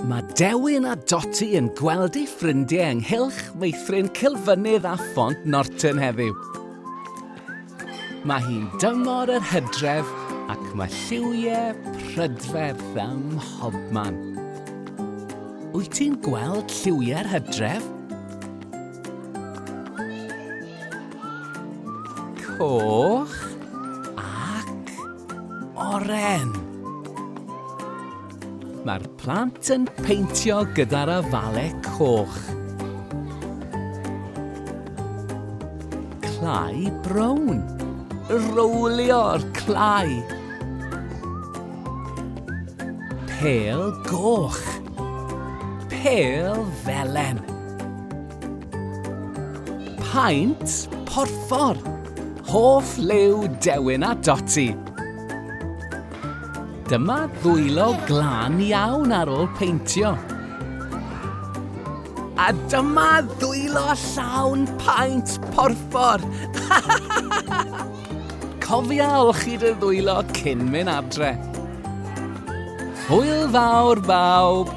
Mae Dewin a Dotty yn gweld eu ffrindiau ynghylch meithrin Cilfynydd a Ffont Norton heddiw. Mae hi'n dymor yr Hydref ac mae lliwiau prydferth ym mhobman. Wyt ti'n gweld lliwiau'r Hydref? Coch ac oren. Mae'r plant yn peintio gyda'r afalau coch. Clai brown. Rowlio'r clai. Pêl goch. Pêl felen. Paent porffor. Hoff liw Dewin a Dotty. Dyma ddwylo glân iawn ar ôl peintio. A dyma ddwylo llawn paent porffor. Cofia olchi dy ddwylo cyn mynd adre. Hwyl fawr bawb.